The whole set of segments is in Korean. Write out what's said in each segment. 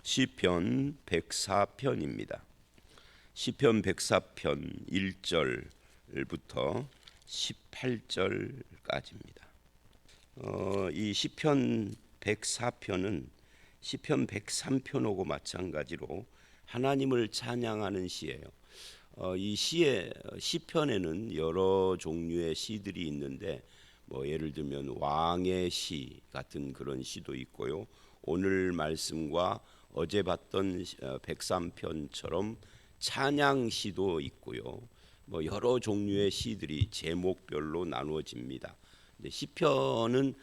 시편 104편입니다. 시편 104편 1절부터 18절까지입니다. 이 시편 104편은 시편 103편하고 마찬가지로 하나님을 찬양하는 시예요. 이 시편에는 여러 종류의 시들이 있는데 예를 들면 왕의 시 같은 그런 시도 있고요. 오늘 말씀과 어제 봤던 103편처럼 찬양 시도 있고요. 여러 종류의 시들이 제목별로 나누어집니다. 시편은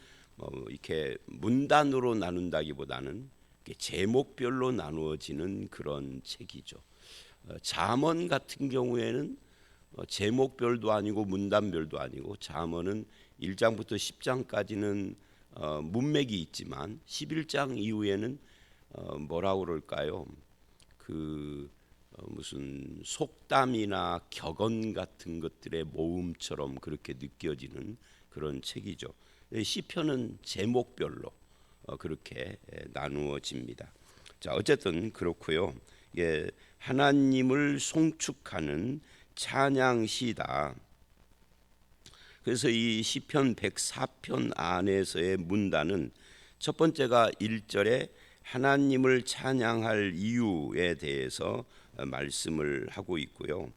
이렇게 문단으로 나눈다기보다는 제목별로 나누어지는 그런 책이죠. 잠언 같은 경우에는 제목별도 아니고 문단별도 아니고 잠언은 1장부터 10장까지는 문맥이 있지만 11장 이후에는 뭐라고 그럴까요? 무슨 속담이나 격언 같은 것들의 모음처럼 그렇게 느껴지는 그런 책이죠. 시편은 제목별로 그렇게 나누어집니다. 자, 어쨌든 그렇고요. 하나님을 송축하는 찬양시다. 그래서 이 시편 104편 안에서의 문단은 첫 번째가 1절에 하나님을 찬양할 이유에 대해서 말씀을 하고 있고요.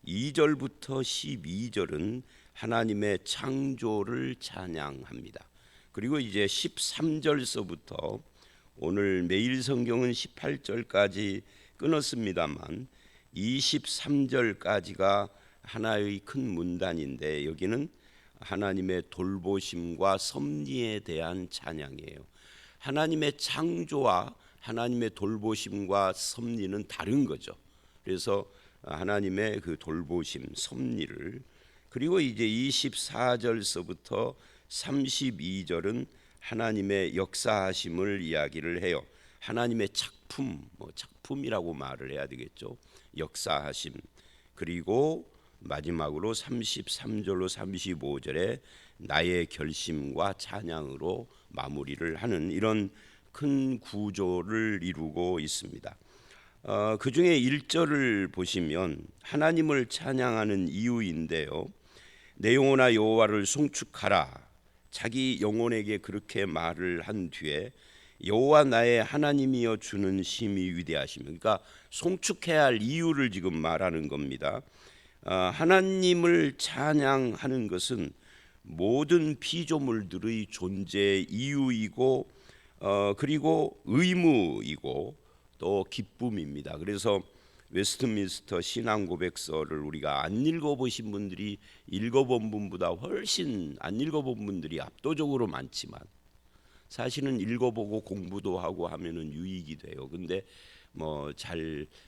2절부터 12절은 하나님의 창조를 찬양합니다. 그리고 이제 13절서부터 오늘 매일 성경은 18절까지 끊었습니다만 23절까지가 하나의 큰 문단인데 여기는 하나님의 돌보심과 섭리에 대한 찬양이에요. 하나님의 창조와 하나님의 돌보심과 섭리는 다른 거죠. 그래서 하나님의 그 돌보심, 섭리를, 그리고 이제 24절서부터 32절은 하나님의 역사하심을 이야기를 해요. 하나님의 작품, 작품이라고 말을 해야 되겠죠. 역사하심. 그리고 마지막으로 33절로 35절에 나의 결심과 찬양으로 마무리를 하는 이런 큰 구조를 이루고 있습니다. 그 중에 1절을 보시면 하나님을 찬양하는 이유인데요. 내 영혼아 여호와를 송축하라. 자기 영혼에게 그렇게 말을 한 뒤에 여호와 나의 하나님이여 주는 심히 위대하시며, 그러니까 송축해야 할 이유를 지금 말하는 겁니다. 하나님을 찬양하는 것은 모든 피조물들의 존재의 이유이고 그리고 의무이고 또 기쁨입니다. 그래서 웨스트민스터 신앙고백서를 우리가 안 읽어보신 분들이 읽어본 분보다 훨씬 안 읽어본 분들이 압도적으로 많지만 사실은 읽어보고 공부도 하고 하면은 유익이 돼요. 근데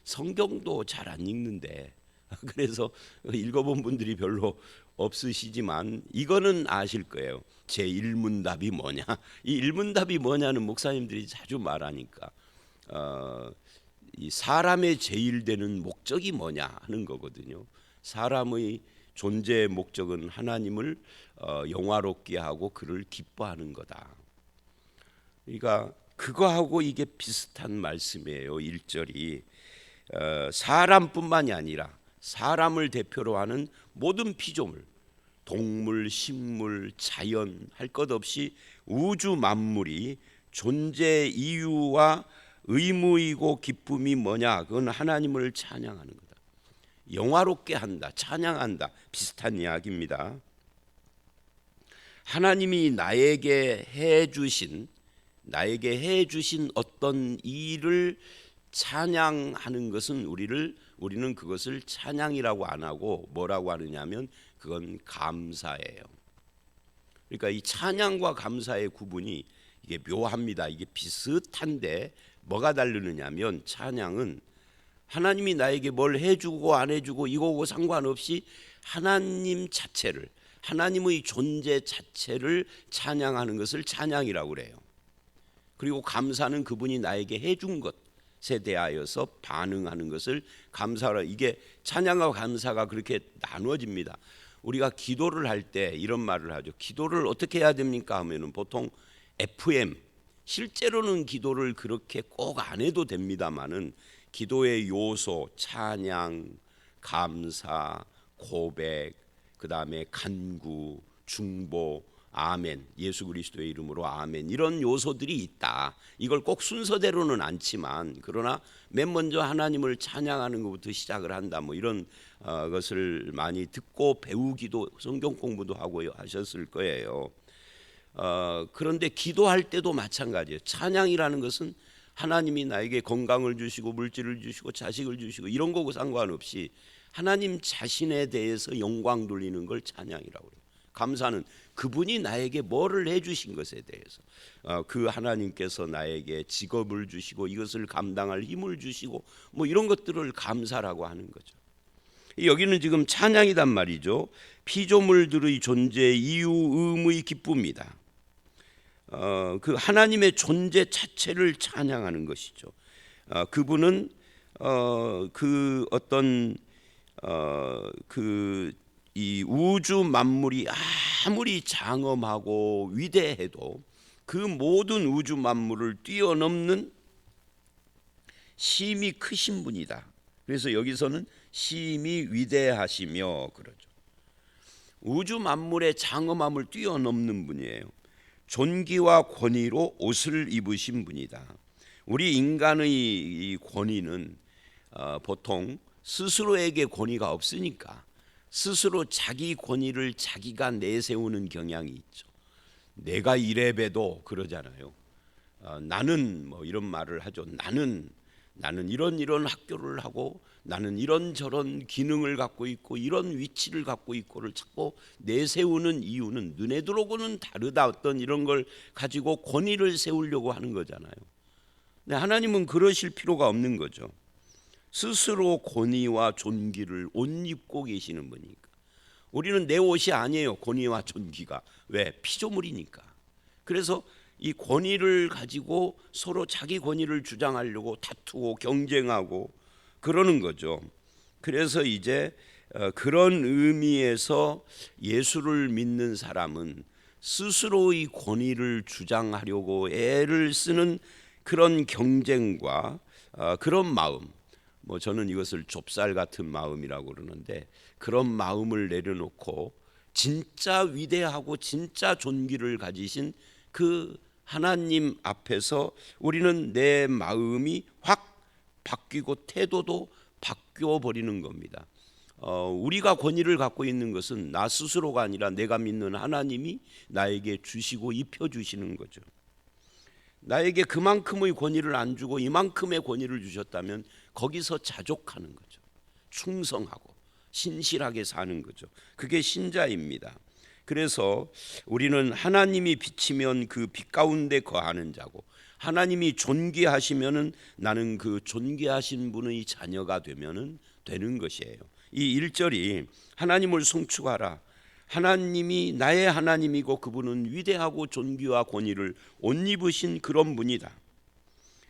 성경도 잘 안 읽는데 그래서 읽어본 분들이 별로 없으시지만 이거는 아실 거예요. 제 1문답이 뭐냐? 이 1문답이 뭐냐는 목사님들이 자주 말하니까 이 사람의 제일 되는 목적이 뭐냐 하는 거거든요. 사람의 존재의 목적은 하나님을 영화롭게 하고 그를 기뻐하는 거다. 그러니까 그거하고 이게 비슷한 말씀이에요. 1절이 사람뿐만이 아니라 사람을 대표로 하는 모든 피조물, 동물, 식물, 자연 할 것 없이 우주 만물이 존재의 이유와 의무이고 기쁨이 뭐냐? 그건 하나님을 찬양하는 거다. 영화롭게 한다, 찬양한다. 비슷한 이야기입니다. 하나님이 나에게 해주신 어떤 일을 찬양하는 것은 우리는 그것을 찬양이라고 안 하고 뭐라고 하느냐면 그건 감사예요. 그러니까 이 찬양과 감사의 구분이 이게 묘합니다. 이게 비슷한데 뭐가 다르느냐면 찬양은 하나님이 나에게 뭘 해주고 안 해주고 이거고 상관없이 하나님 자체를, 하나님의 존재 자체를 찬양하는 것을 찬양이라고 그래요. 그리고 감사는 그분이 나에게 해준 것에 대하여서 반응하는 것을 감사라. 이게 찬양과 감사가 그렇게 나누어집니다. 우리가 기도를 할 때 이런 말을 하죠. 기도를 어떻게 해야 됩니까 하면은 보통 FM 실제로는 기도를 그렇게 꼭 안 해도 됩니다만은 기도의 요소, 찬양, 감사, 고백, 그다음에 간구, 중보, 아멘, 예수 그리스도의 이름으로 아멘, 이런 요소들이 있다. 이걸 꼭 순서대로는 않지만 그러나 맨 먼저 하나님을 찬양하는 것부터 시작을 한다. 뭐 이런 것을 많이 듣고 배우기도, 성경 공부도 하고 하셨을 거예요. 그런데 기도할 때도 마찬가지예요. 찬양이라는 것은 하나님이 나에게 건강을 주시고 물질을 주시고 자식을 주시고 이런 거고 상관없이 하나님 자신에 대해서 영광 돌리는 걸 찬양이라고 해요. 감사는 그분이 나에게 뭐를 해주신 것에 대해서, 그 하나님께서 나에게 직업을 주시고 이것을 감당할 힘을 주시고 뭐 이런 것들을 감사라고 하는 거죠. 여기는 지금 찬양이단 말이죠. 피조물들의 존재, 이유, 의무의 기쁨이다. 그 하나님의 존재 자체를 찬양하는 것이죠. 그분은 그 어떤 이 우주 만물이 아무리 장엄하고 위대해도 그 모든 우주 만물을 뛰어넘는 심히 크신 분이다. 그래서 여기서는 심히 위대하시며 그러죠. 우주 만물의 장엄함을 뛰어넘는 분이에요. 존귀와 권위로 옷을 입으신 분이다. 우리 인간의 이 권위는 보통 스스로에게 권위가 없으니까 스스로 자기 권위를 자기가 내세우는 경향이 있죠. 내가 이래봬도 그러잖아요. 나는 뭐 이런 말을 하죠. 나는 이런 학교를 하고 나는 이런저런 기능을 갖고 있고 이런 위치를 갖고 있고를 자꾸 내세우는 이유는 눈에 들어오고는 다르다 어떤 이런 걸 가지고 권위를 세우려고 하는 거잖아요. 근데 하나님은 그러실 필요가 없는 거죠. 스스로 권위와 존귀를 옷 입고 계시는 분이니까. 우리는 내 옷이 아니에요. 권위와 존귀가. 왜? 피조물이니까. 그래서 이 권위를 가지고 서로 자기 권위를 주장하려고 다투고 경쟁하고 그러는 거죠. 그래서 이제 그런 의미에서 예수를 믿는 사람은 스스로의 권위를 주장하려고 애를 쓰는 그런 경쟁과 그런 마음, 뭐 저는 이것을 좁쌀 같은 마음이라고 그러는데 그런 마음을 내려놓고 진짜 위대하고 진짜 존귀를 가지신 그 하나님 앞에서 우리는 내 마음이 확 바뀌고 태도도 바뀌어 버리는 겁니다. 우리가 권위를 갖고 있는 것은 나 스스로가 아니라 내가 믿는 하나님이 나에게 주시고 입혀주시는 거죠. 나에게 그만큼의 권위를 안 주고 이만큼의 권위를 주셨다면 거기서 자족하는 거죠. 충성하고 신실하게 사는 거죠. 그게 신자입니다. 그래서 우리는 하나님이 비치면 그 빛 가운데 거하는 자고 하나님이 존귀하시면은 나는 그 존귀하신 분의 자녀가 되면은 되는 것이에요. 이 1절이 하나님을 송축하라. 하나님이 나의 하나님이고 그분은 위대하고 존귀와 권위를 옷 입으신 그런 분이다.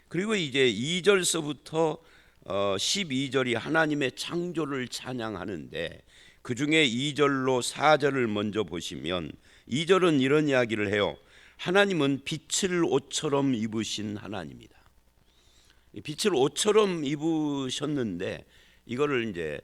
그리고 이제 2절서부터 12절이 하나님의 창조를 찬양하는데 그 중에 2절로 4절을 먼저 보시면 2절은 이런 이야기를 해요. 하나님은 빛을 옷처럼 입으신 하나님이다. 빛을 옷처럼 입으셨는데 이거를 이제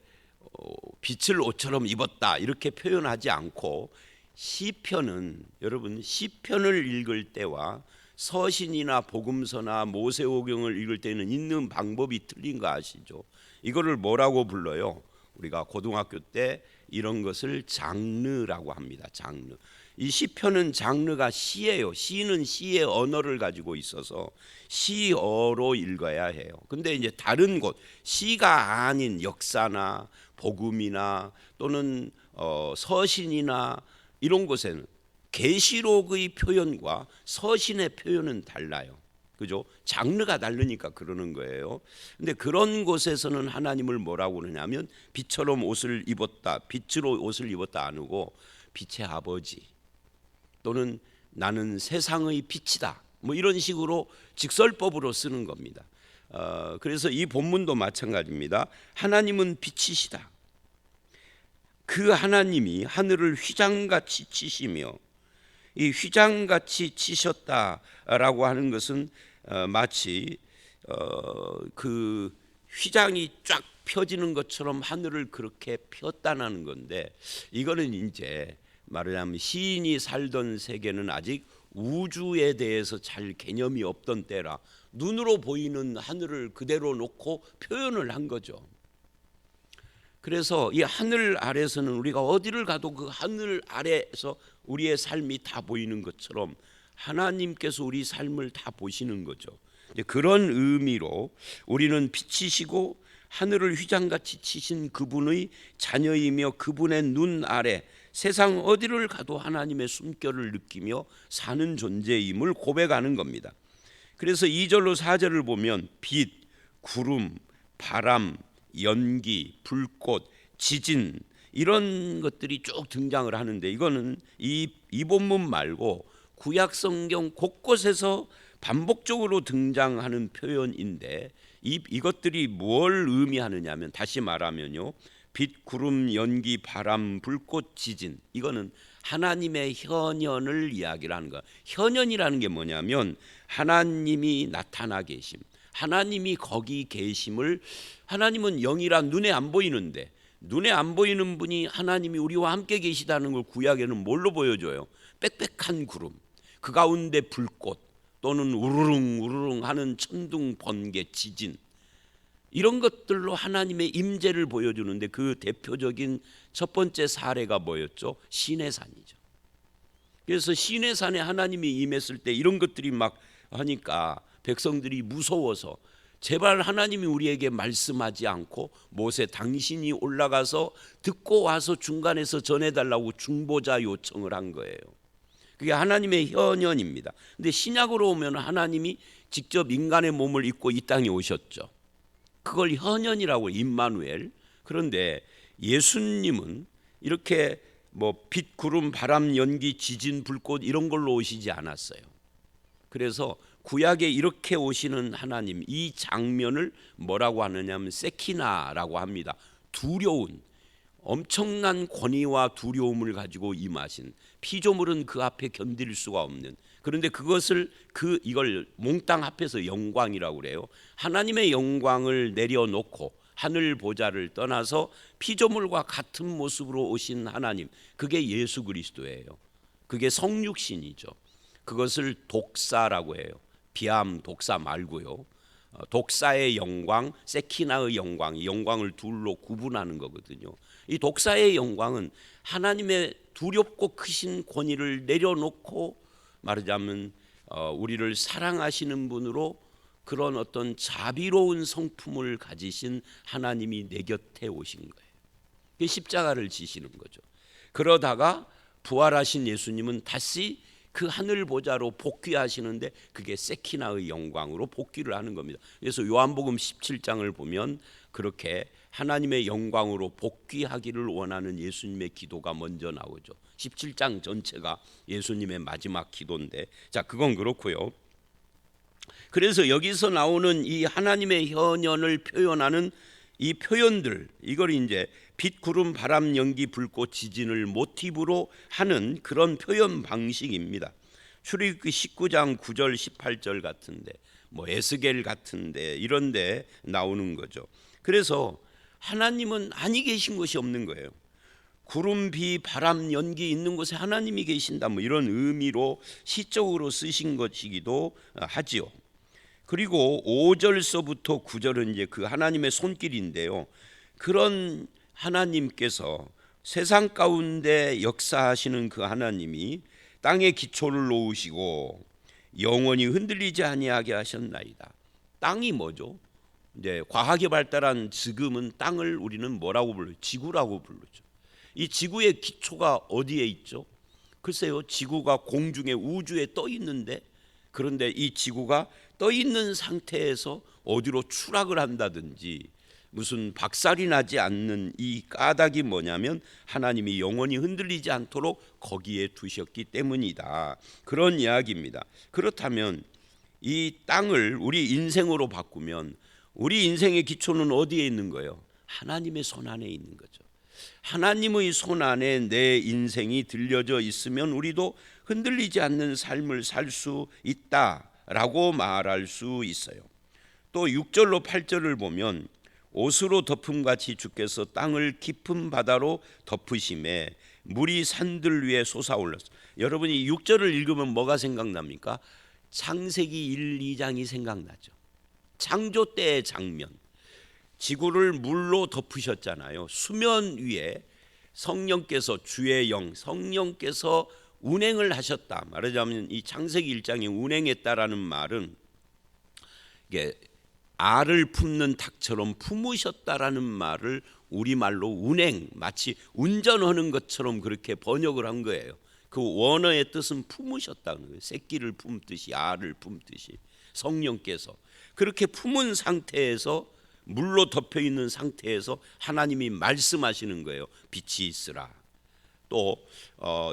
빛을 옷처럼 입었다 이렇게 표현하지 않고 시편은 여러분 시편을 읽을 때와 서신이나 복음서나 모세오경을 읽을 때는 읽는 방법이 틀린 거 아시죠? 이거를 뭐라고 불러요? 우리가 고등학교 때 이런 것을 장르라고 합니다. 장르. 이 시편은 장르가 시예요. 시는 시의 언어를 가지고 있어서 시어로 읽어야 해요. 근데 이제 다른 곳 시가 아닌 역사나 복음이나 또는 서신이나 이런 곳에는 계시록의 표현과 서신의 표현은 달라요. 그죠? 장르가 다르니까 그러는 거예요. 근데 그런 곳에서는 하나님을 뭐라고 그러냐면 빛처럼 옷을 입었다. 빛으로 옷을 입었다 안 하고 빛의 아버지 또는 나는 세상의 빛이다. 뭐 이런 식으로 직설법으로 쓰는 겁니다. 그래서 이 본문도 마찬가지입니다. 하나님은 빛이시다. 그 하나님이 하늘을 휘장같이 치시며 이 휘장같이 치셨다라고 하는 것은 마치 그 휘장이 쫙 펴지는 것처럼 하늘을 그렇게 폈다는 건데, 이거는 이제 말하자면 시인이 살던 세계는 아직 우주에 대해서 잘 개념이 없던 때라 눈으로 보이는 하늘을 그대로 놓고 표현을 한 거죠. 그래서 이 하늘 아래서는 우리가 어디를 가도 그 하늘 아래에서 우리의 삶이 다 보이는 것처럼 하나님께서 우리 삶을 다 보시는 거죠. 그런 의미로 우리는 빛이시고 하늘을 휘장같이 치신 그분의 자녀이며 그분의 눈 아래 세상 어디를 가도 하나님의 숨결을 느끼며 사는 존재임을 고백하는 겁니다. 그래서 2절로 4절을 보면 빛, 구름, 바람, 연기, 불꽃, 지진 이런 것들이 쭉 등장을 하는데, 이거는 이 본문 말고 구약 성경 곳곳에서 반복적으로 등장하는 표현인데, 이것들이 뭘 의미하느냐면, 다시 말하면요, 빛, 구름, 연기, 바람, 불꽃, 지진, 이거는 하나님의 현현을 이야기를 하는 거야. 현현이라는 게 뭐냐면 하나님이 나타나 계심, 하나님이 거기 계심을, 하나님은 영이라 눈에 안 보이는데 눈에 안 보이는 분이 하나님이 우리와 함께 계시다는 걸 구약에는 뭘로 보여줘요? 빽빽한 구름, 그 가운데 불꽃, 또는 우르릉 우르릉 하는 천둥, 번개, 지진, 이런 것들로 하나님의 임재를 보여주는데, 그 대표적인 첫 번째 사례가 뭐였죠? 시내산이죠. 그래서 시내산에 하나님이 임했을 때 이런 것들이 막 하니까 백성들이 무서워서 제발 하나님이 우리에게 말씀하지 않고 모세 당신이 올라가서 듣고 와서 중간에서 전해달라고 중보자 요청을 한 거예요. 그게 하나님의 현현입니다. 근데 신약으로 오면 하나님이 직접 인간의 몸을 입고 이 땅에 오셨죠. 그걸 현현이라고, 임마누엘. 그런데 예수님은 이렇게 뭐 빛, 구름, 바람, 연기, 지진, 불꽃 이런 걸로 오시지 않았어요. 그래서 구약에 이렇게 오시는 하나님, 이 장면을 뭐라고 하느냐면 세키나라고 합니다. 두려운, 엄청난 권위와 두려움을 가지고 임하신, 피조물은 그 앞에 견딜 수가 없는, 그런데 그것을 이걸 몽땅 합해서 영광이라고 그래요. 하나님의 영광을 내려놓고 하늘 보좌를 떠나서 피조물과 같은 모습으로 오신 하나님, 그게 예수 그리스도예요. 그게 성육신이죠. 그것을 독사라고 해요. 비암 독사 말고요. 독사의 영광, 세키나의 영광, 영광을 둘로 구분하는 거거든요. 이 독사의 영광은 하나님의 두렵고 크신 권위를 내려놓고 말하자면 우리를 사랑하시는 분으로 그런 어떤 자비로운 성품을 가지신 하나님이 내 곁에 오신 거예요. 십자가를 지시는 거죠. 그러다가 부활하신 예수님은 다시 그 하늘 보좌로 복귀하시는데, 그게 세키나의 영광으로 복귀를 하는 겁니다. 그래서 요한복음 17장을 보면 그렇게 하나님의 영광으로 복귀하기를 원하는 예수님의 기도가 먼저 나오죠. 17장 전체가 예수님의 마지막 기도인데, 자, 그건 그렇고요. 그래서 여기서 나오는 이 하나님의 현현을 표현하는 이 표현들, 이걸 이제 빛, 구름, 바람, 연기, 불꽃, 지진을 모티브로 하는 그런 표현 방식입니다. 출애굽기 19장 9절 18절 같은데, 뭐 에스겔 같은데 이런데 나오는 거죠. 그래서 하나님은 아니 계신 것이 없는 거예요. 구름, 비, 바람, 연기 있는 곳에 하나님이 계신다, 뭐 이런 의미로 시적으로 쓰신 것이기도 하지요. 그리고 5절서부터 9절은 이제 그 하나님의 손길인데요. 그런 하나님께서 세상 가운데 역사하시는 그 하나님이 땅에 기초를 놓으시고 영원히 흔들리지 아니하게 하셨나이다. 땅이 뭐죠? 이제 과학이 발달한 지금은 땅을 우리는 뭐라고 불러요? 지구라고 부르죠. 이 지구의 기초가 어디에 있죠? 글쎄요, 지구가 공중에 우주에 떠 있는데, 그런데 이 지구가 떠 있는 상태에서 어디로 추락을 한다든지 무슨 박살이 나지 않는 이 까닭이 뭐냐면 하나님이 영원히 흔들리지 않도록 거기에 두셨기 때문이다, 그런 이야기입니다. 그렇다면 이 땅을 우리 인생으로 바꾸면 우리 인생의 기초는 어디에 있는 거예요? 하나님의 손 안에 있는 거죠. 하나님의 손 안에 내 인생이 들려져 있으면 우리도 흔들리지 않는 삶을 살 수 있다라고 말할 수 있어요. 또 6절로 8절을 보면 옷으로 덮음 같이 주께서 땅을 깊은 바다로 덮으심에 물이 산들 위에 솟아올랐어. 여러분이 6절을 읽으면 뭐가 생각납니까? 창세기 1, 2장이 생각나죠. 창조 때의 장면. 지구를 물로 덮으셨잖아요. 수면 위에 성령께서, 주의 영 성령께서 운행을 하셨다. 말하자면 이 창세기 1장에 운행했다라는 말은 이게 알을 품는 닭처럼 품으셨다라는 말을 우리말로 운행, 마치 운전하는 것처럼 그렇게 번역을 한 거예요. 그 원어의 뜻은 품으셨다는 거예요. 새끼를 품듯이, 알을 품듯이 성령께서 그렇게 품은 상태에서, 물로 덮여 있는 상태에서 하나님이 말씀하시는 거예요. 빛이 있으라. 또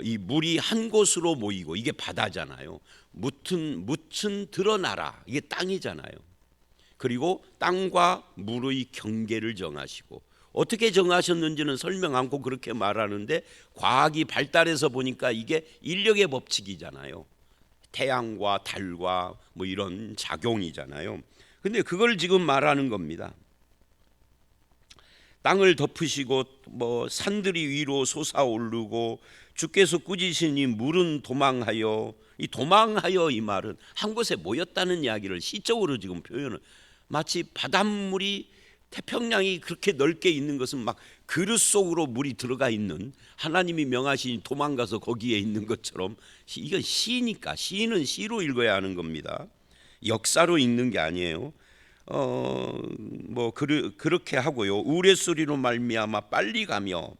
이 물이 한 곳으로 모이고, 이게 바다잖아요. 묻은 드러나라, 이게 땅이잖아요. 그리고 땅과 물의 경계를 정하시고, 어떻게 정하셨는지는 설명 않고 그렇게 말하는데, 과학이 발달해서 보니까 이게 인력의 법칙이잖아요. 태양과 달과 뭐 이런 작용이잖아요. 근데 그걸 지금 말하는 겁니다. 땅을 덮으시고 뭐 산들이 위로 솟아오르고 주께서 꾸짖으시니 물은 도망하여, 이 도망하여 이 말은 한 곳에 모였다는 이야기를 시적으로 지금 표현을, 마치 바닷물이, 태평양이 그렇게 넓게 있는 것은 막 그릇 속으로 물이 들어가 있는, 하나님이 명하시니 도망가서 거기에 있는 것처럼, 이건 시니까 시는 시로 읽어야 하는 겁니다. 역사로 읽는 게 아니에요. 그렇게 하고요. 우레소리로 말미암아 빨리 가며,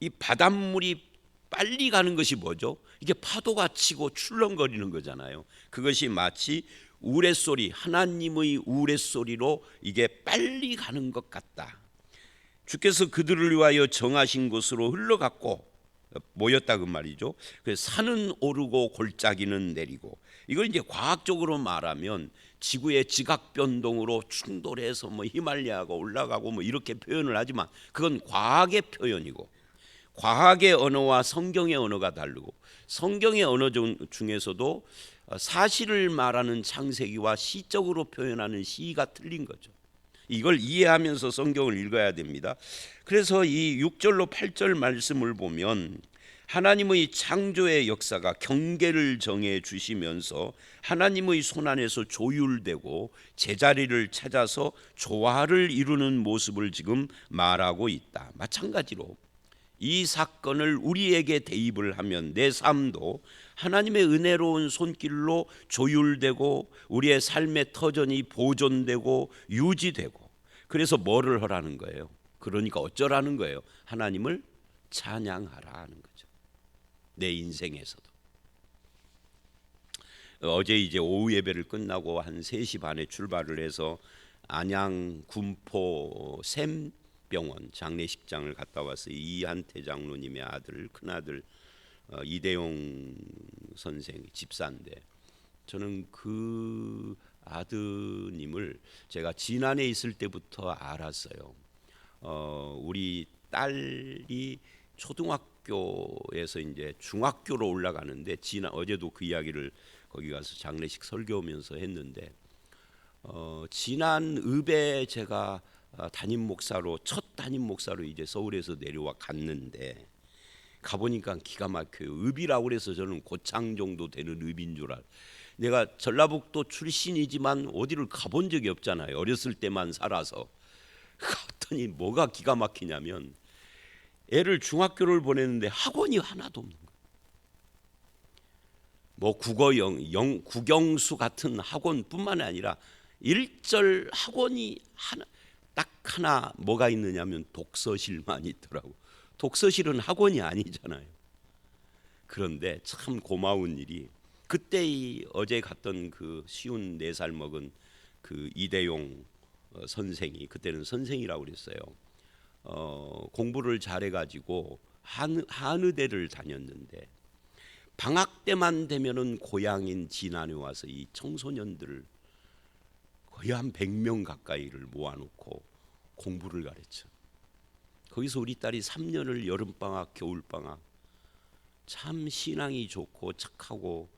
이 바닷물이 빨리 가는 것이 뭐죠? 이게 파도가 치고 출렁거리는 거잖아요. 그것이 마치 우레소리, 하나님의 우레소리로 이게 빨리 가는 것 같다. 주께서 그들을 위하여 정하신 곳으로 흘러갔고, 모였다 그 말이죠. 그래서 산은 오르고 골짜기는 내리고, 이걸 이제 과학적으로 말하면 지구의 지각 변동으로 충돌해서 뭐 히말라야가 올라가고 뭐 이렇게 표현을 하지만, 그건 과학의 표현이고, 과학의 언어와 성경의 언어가 다르고, 성경의 언어 중에서도 사실을 말하는 창세기와 시적으로 표현하는 시가 틀린 거죠. 이걸 이해하면서 성경을 읽어야 됩니다. 그래서 이 6절로 8절 말씀을 보면 하나님의 창조의 역사가 경계를 정해 주시면서 하나님의 손안에서 조율되고 제자리를 찾아서 조화를 이루는 모습을 지금 말하고 있다. 마찬가지로 이 사건을 우리에게 대입을 하면 내 삶도 하나님의 은혜로운 손길로 조율되고 우리의 삶의 터전이 보존되고 유지되고, 그래서 뭐를 하라는 거예요? 그러니까 어쩌라는 거예요? 하나님을 찬양하라 하는 거죠. 내 인생에서도. 어제 이제 오후 예배를 끝나고 한 3시 반에 출발을 해서 안양 군포 샘병원 장례식장을 갔다 와서 이한태 장로님의 아들, 큰아들 이대용 선생 집사인데, 저는 그 아드님을 제가 진안에 있을 때부터 알았어요. 우리 딸이 초등학교에서 이제 중학교로 올라가는데, 어제도 그 이야기를 거기 가서 장례식 설교하면서 했는데, 진안읍에 제가 담임 목사로, 첫 담임 목사로 이제 서울에서 내려와 갔는데, 가보니까 기가 막혀요. 읍이라고 그래서 저는 고창 정도 되는 읍인 줄 알아요. 내가 전라북도 출신이지만 어디를 가본 적이 없잖아요. 어렸을 때만 살아서. 갔더니 뭐가 기가 막히냐면, 애를 중학교를 보냈는데 학원이 하나도 없는 거예요. 뭐 국영수 같은 학원뿐만 아니라 일절 학원이 딱 하나 뭐가 있느냐면 독서실만 있더라고. 독서실은 학원이 아니잖아요. 그런데 참 고마운 일이, 그때 어제 갔던 그 54살 먹은 그 이대용 선생이, 그때는 선생이라고 그랬어요. 공부를 잘해가지고 한의대를 다녔는데, 방학 때만 되면은 고향인 진안에 와서 이 청소년들 거의 한 100명 가까이를 모아놓고 공부를 가르쳐. 거기서 우리 딸이 3년을 여름방학, 겨울방학 참 신앙이 좋고 착하고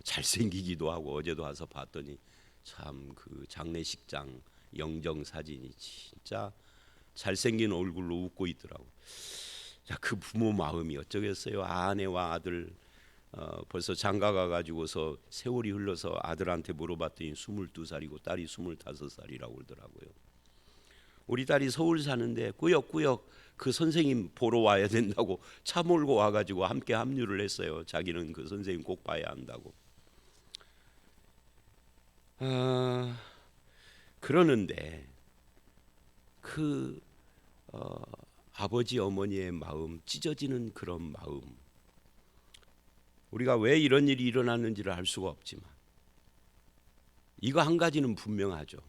잘생기기도 하고, 어제도 와서 봤더니 참 그 장례식장 영정 사진이 진짜 잘생긴 얼굴로 웃고 있더라고. 자, 그 부모 마음이 어쩌겠어요. 아내와 아들 벌써 장가가 가지고서 세월이 흘러서 아들한테 물어봤더니 22살이고 딸이 25살이라고 그러더라고요. 우리 딸이 서울 사는데 꾸역꾸역 그 선생님 보러 와야 된다고 차 몰고 와가지고 함께 합류를 했어요. 자기는 그 선생님 꼭 봐야 한다고. 그러는데 그 아버지 어머니의 마음, 찢어지는 그런 마음, 우리가 왜 이런 일이 일어났는지를 알 수가 없지만 이거 한 가지는 분명하죠.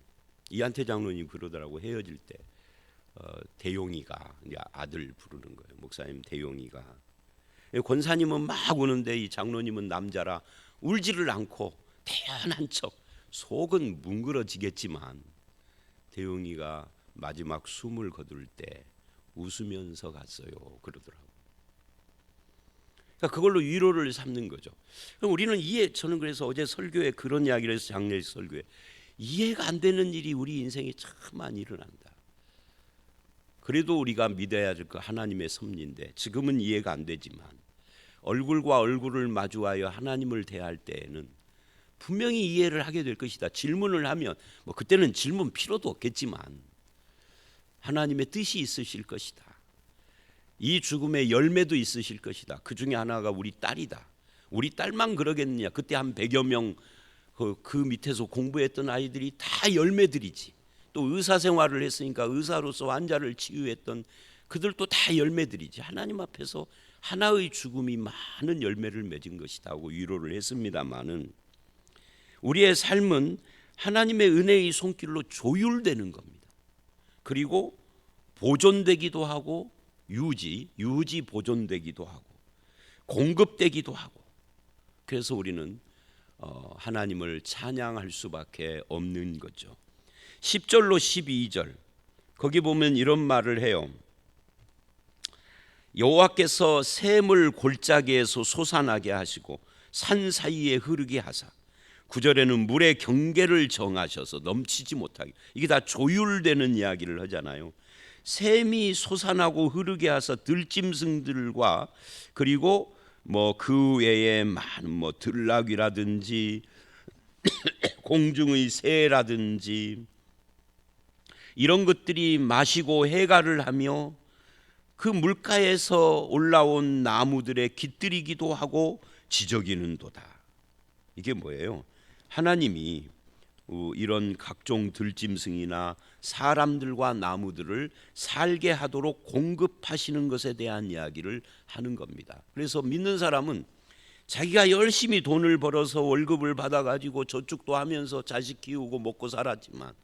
이한태 장로님 그러더라고. 헤어질 때 대용이가, 아들 부르는 거예요. 목사님 대용이가. 권사님은 막 우는데 이 장로님은 남자라 울지를 않고 태연한 척, 속은 뭉그러지겠지만 대용이가 마지막 숨을 거둘 때 웃으면서 갔어요. 그러더라고. 그러니까 그걸로 위로를 삼는 거죠. 우리는 저는 그래서 어제 설교에 그런 이야기를 해서, 장례 설교에 이해가 안 되는 일이 우리 인생에 참 많이 일어난다. 그래도 우리가 믿어야 할 그 하나님의 섭리인데 지금은 이해가 안 되지만 얼굴과 얼굴을 마주하여 하나님을 대할 때에는 분명히 이해를 하게 될 것이다. 질문을 하면 뭐 그때는 질문 필요도 없겠지만 하나님의 뜻이 있으실 것이다. 이 죽음의 열매도 있으실 것이다. 그 중에 하나가 우리 딸이다. 우리 딸만 그러겠느냐. 그때 한 100여 명 그 밑에서 공부했던 아이들이 다 열매들이지. 또 의사 생활을 했으니까 의사로서 환자를 치유했던 그들도 다 열매들이지. 하나님 앞에서 하나의 죽음이 많은 열매를 맺은 것이다 하고 위로를 했습니다마는 우리의 삶은 하나님의 은혜의 손길로 조율되는 겁니다. 그리고 보존되기도 하고 유지 보존되기도 하고 공급되기도 하고, 그래서 우리는 하나님을 찬양할 수밖에 없는 거죠. 10절로 12절 거기 보면 이런 말을 해요. 여호와께서 샘을 골짜기에서 솟아나게 하시고 산 사이에 흐르게 하사 9절에는 물의 경계를 정하셔서 넘치지 못하게, 이게 다 조율되는 이야기를 하잖아요. 샘이 솟아나고 흐르게 하사 들짐승들과 그리고 뭐 그 외에 많은 들나귀라든지 공중의 새라든지 이런 것들이 마시고 해가를 하며 그 물가에서 올라온 나무들의 깃들이기도 하고 지저귀는도다. 이게 뭐예요? 하나님이 이런 각종 들짐승이나 사람들과 나무들을 살게 하도록 공급하시는 것에 대한 이야기를 하는 겁니다. 그래서 믿는 사람은 자기가 열심히 돈을 벌어서 월급을 받아가지고 저축도 하면서 자식 키우고 먹고 살았지만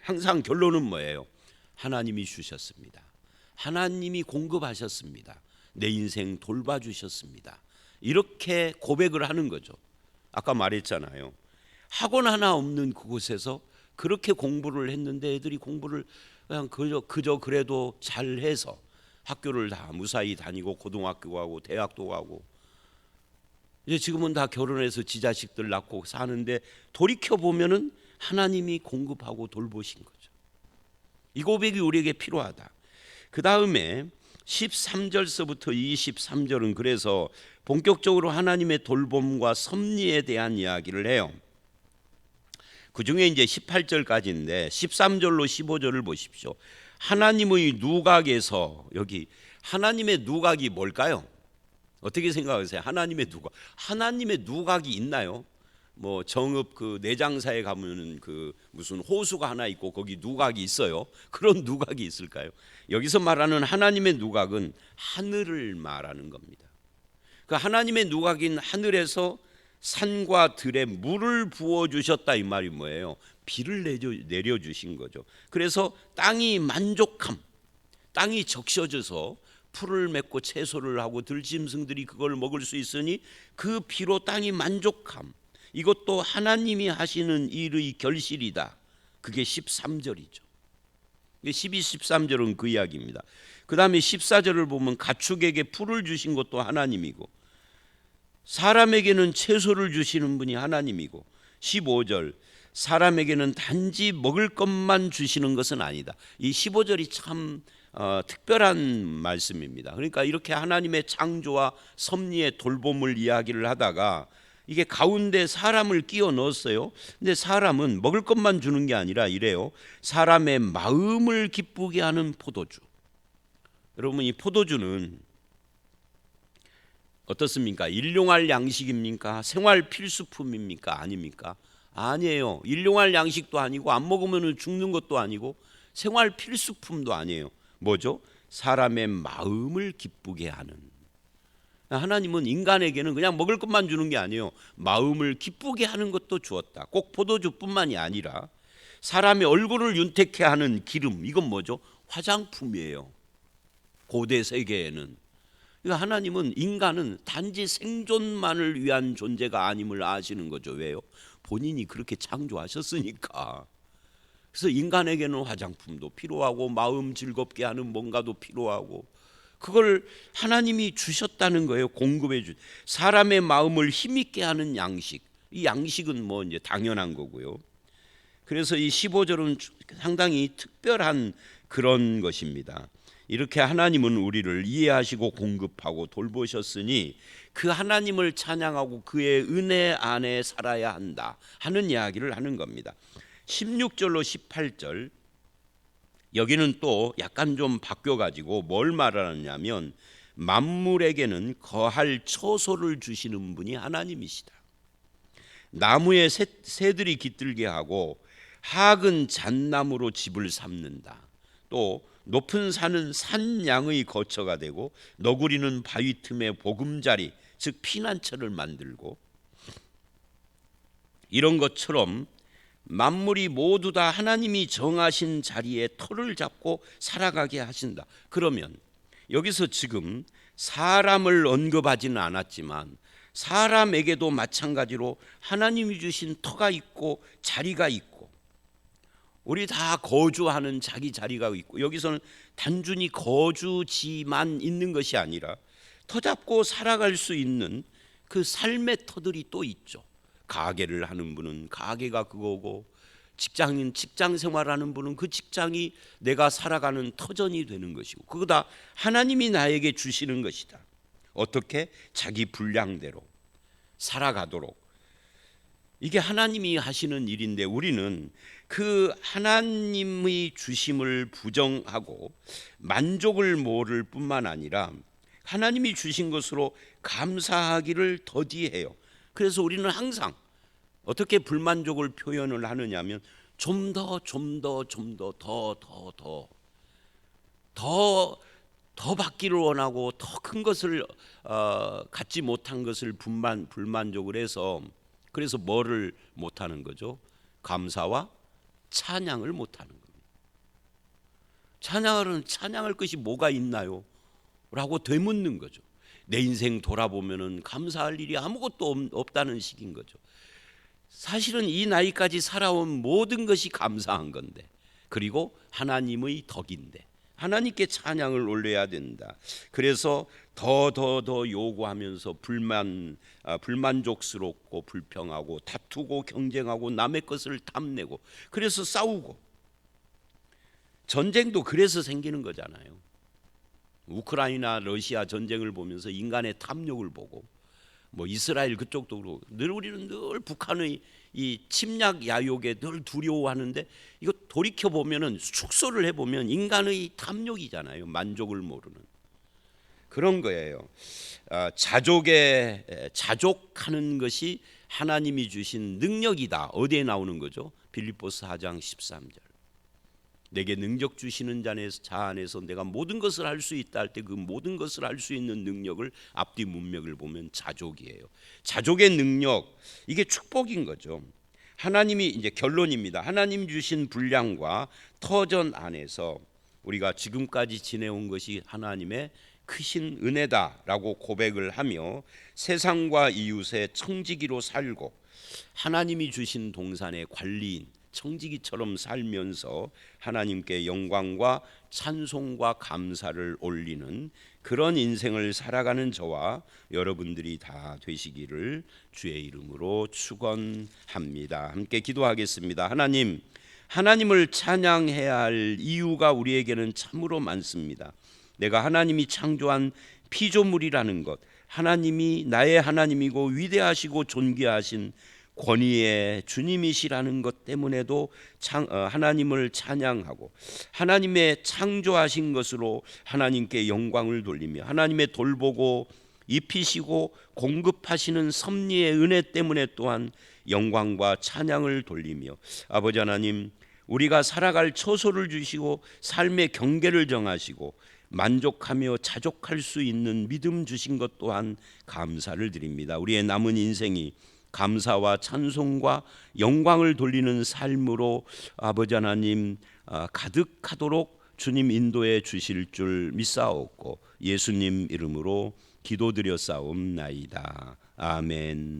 항상 결론은 뭐예요? 하나님이 주셨습니다. 하나님이 공급하셨습니다. 내 인생 돌봐주셨습니다. 이렇게 고백을 하는 거죠. 아까 말했잖아요. 학원 하나 없는 그곳에서 그렇게 공부를 했는데 애들이 공부를 그냥 그저 그래도 잘해서 학교를 다 무사히 다니고 고등학교 가고 대학도 가고 이제 지금은 다 결혼해서 지 자식들 낳고 사는데 돌이켜 보면은 하나님이 공급하고 돌보신 거죠. 이 고백이 우리에게 필요하다. 그 다음에 13절서부터 23절은 그래서 본격적으로 하나님의 돌봄과 섭리에 대한 이야기를 해요. 그 중에 이제 18절까지인데 13절로 15절을 보십시오. 하나님의 누각에서, 여기 하나님의 누각이 뭘까요? 어떻게 생각하세요? 하나님의 누각. 하나님의 누각이 있나요? 뭐 정읍 그 내장사에 가면은 그 무슨 호수가 하나 있고 거기 누각이 있어요. 그런 누각이 있을까요? 여기서 말하는 하나님의 누각은 하늘을 말하는 겁니다. 그 하나님의 누각인 하늘에서 산과 들에 물을 부어 주셨다 이 말이 뭐예요? 비를 내려 주신 거죠. 그래서 땅이 만족함, 땅이 적셔져서 풀을 맺고 채소를 하고 들짐승들이 그걸 먹을 수 있으니 그 비로 땅이 만족함, 이것도 하나님이 하시는 일의 결실이다. 그게 13절이죠. 12, 13절은 그 이야기입니다. 그 다음에 14절을 보면 가축에게 풀을 주신 것도 하나님이고 사람에게는 채소를 주시는 분이 하나님이고 15절 사람에게는 단지 먹을 것만 주시는 것은 아니다. 이 15절이 참 특별한 말씀입니다. 그러니까 이렇게 하나님의 창조와 섭리의 돌봄을 이야기를 하다가 이게 가운데 사람을 끼워 넣었어요. 근데 사람은 먹을 것만 주는 게 아니라 이래요. 사람의 마음을 기쁘게 하는 포도주. 여러분 이 포도주는 어떻습니까? 일용할 양식입니까? 생활 필수품입니까? 아닙니까? 아니에요. 일용할 양식도 아니고 안 먹으면 죽는 것도 아니고 생활 필수품도 아니에요. 뭐죠? 사람의 마음을 기쁘게 하는. 하나님은 인간에게는 그냥 먹을 것만 주는 게 아니에요. 마음을 기쁘게 하는 것도 주었다. 꼭 포도주뿐만이 아니라 사람의 얼굴을 윤택케 하는 기름, 이건 뭐죠? 화장품이에요. 고대 세계에는. 그러니까 하나님은 인간은 단지 생존만을 위한 존재가 아님을 아시는 거죠. 왜요? 본인이 그렇게 창조하셨으니까. 그래서 인간에게는 화장품도 필요하고 마음 즐겁게 하는 뭔가도 필요하고 그걸 하나님이 주셨다는 거예요. 공급해 주. 사람의 마음을 힘있게 하는 양식. 이 양식은 뭐 이제 당연한 거고요. 그래서 이 15절은 상당히 특별한 그런 것입니다. 이렇게 하나님은 우리를 이해하시고 공급하고 돌보셨으니 그 하나님을 찬양하고 그의 은혜 안에 살아야 한다 하는 이야기를 하는 겁니다. 16절로 18절 여기는 또 약간 좀 바뀌어가지고 뭘 말하느냐면 만물에게는 거할 처소를 주시는 분이 하나님이시다. 나무에 새들이 깃들게 하고 하악은 잣나무로 집을 삼는다. 또 높은 산은 산양의 거처가 되고 너구리는 바위 틈에 보금자리 즉 피난처를 만들고 이런 것처럼 만물이 모두 다 하나님이 정하신 자리에 터를 잡고 살아가게 하신다. 그러면 여기서 지금 사람을 언급하지는 않았지만 사람에게도 마찬가지로 하나님이 주신 터가 있고 자리가 있고 우리 다 거주하는 자기 자리가 있고 여기서는 단순히 거주지만 있는 것이 아니라 터 잡고 살아갈 수 있는 그 삶의 터들이 또 있죠. 가게를 하는 분은 가게가 그거고 직장인 직장 생활하는 분은 그 직장이 내가 살아가는 터전이 되는 것이고 그거 다 하나님이 나에게 주시는 것이다. 어떻게? 자기 분량대로 살아가도록. 이게 하나님이 하시는 일인데 우리는 그 하나님의 주심을 부정하고 만족을 모를 뿐만 아니라 하나님이 주신 것으로 감사하기를 더디해요. 그래서 우리는 항상 어떻게 불만족을 표현을 하느냐면 좀 더 받기를 원하고 더 큰 것을 갖지 못한 것을 불만족을 해서 그래서 뭐를 못하는 거죠? 감사와 찬양을 못하는 겁니다. 찬양할 것이 뭐가 있나요? 라고 되묻는 거죠. 내 인생 돌아보면은 감사할 일이 아무것도 없다는 식인 거죠. 사실은 이 나이까지 살아온 모든 것이 감사한 건데 그리고 하나님의 덕인데 하나님께 찬양을 올려야 된다. 그래서 더 요구하면서 불만족스럽고 불평하고 다투고 경쟁하고 남의 것을 탐내고 그래서 싸우고 전쟁도 그래서 생기는 거잖아요. 우크라이나 러시아 전쟁을 보면서 인간의 탐욕을 보고 뭐 이스라엘 그쪽도 그렇고 늘 우리는 늘 북한의 이 침략 야욕에 늘 두려워하는데 이거 돌이켜 보면은 축소를 해보면 인간의 탐욕이잖아요. 만족을 모르는 그런 거예요. 자족하는 것이 하나님이 주신 능력이다. 어디에 나오는 거죠? 빌립보서 4장 13절. 내게 능력 주시는 자 안에서 내가 모든 것을 할 수 있다 할 때 그 모든 것을 할 수 있는 능력을 앞뒤 문맥을 보면 자족이에요. 자족의 능력 이게 축복인 거죠. 하나님이 이제 결론입니다. 하나님 주신 분량과 터전 안에서 우리가 지금까지 지내온 것이 하나님의 크신 은혜다라고 고백을 하며 세상과 이웃의 청지기로 살고 하나님이 주신 동산의 관리인 청지기처럼 살면서 하나님께 영광과 찬송과 감사를 올리는 그런 인생을 살아가는 저와 여러분들이 다 되시기를 주의 이름으로 축원합니다. 함께 기도하겠습니다. 하나님을 찬양해야 할 이유가 우리에게는 참으로 많습니다. 내가 하나님이 창조한 피조물이라는 것, 하나님이 나의 하나님이고 위대하시고 존귀하신 권위의 주님이시라는 것 때문에도 하나님을 찬양하고 하나님의 창조하신 것으로 하나님께 영광을 돌리며 하나님의 돌보고 입히시고 공급하시는 섭리의 은혜 때문에 또한 영광과 찬양을 돌리며 아버지 하나님, 우리가 살아갈 처소를 주시고 삶의 경계를 정하시고 만족하며 자족할 수 있는 믿음 주신 것 또한 감사를 드립니다. 우리의 남은 인생이 감사와 찬송과 영광을 돌리는 삶으로 아버지 하나님 가득하도록 주님 인도해 주실 줄 믿사옵고 예수님 이름으로 기도드렸사옵나이다. 아멘.